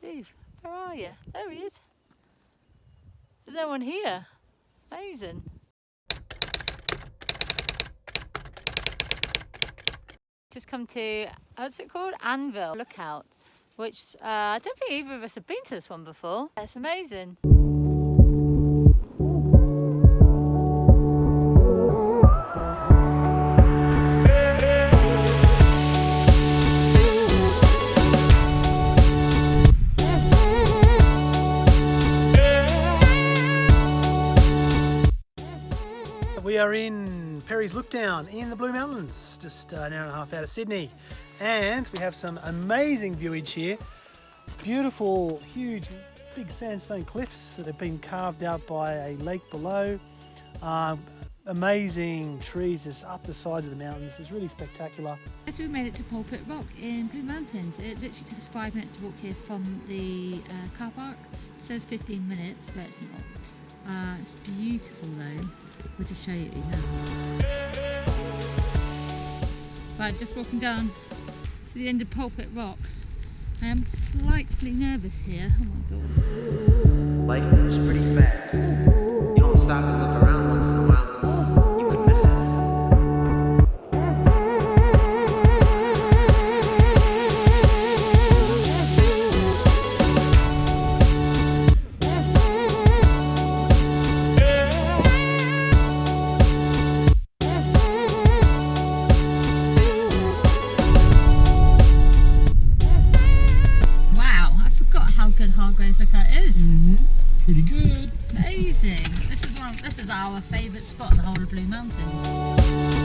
Steve, where are you? There he is. There's no one here. Amazing. Just come to, what's it called? Anvil Lookout, which I don't think either of us have been to this one before. It's amazing. We are in Perry's Lookdown in the Blue Mountains, just an hour and a half out of Sydney. And we have some amazing viewage here. Beautiful, huge, big sandstone cliffs that have been carved out by a lake below. Amazing trees just up the sides of the mountains. It's really spectacular. As we made it to Pulpit Rock in Blue Mountains, it literally took us 5 minutes to walk here from the car park. It says 15 minutes, but it's not. It's beautiful though. We'll just show you now. Right, just walking down to the end of Pulpit Rock. I am slightly nervous here. Oh my god. Life moves pretty fast. You don't stop and look around once in a while, you could miss it. Hargraves Lookout is. Pretty good. Amazing. This is our favourite spot in the whole of Blue Mountains.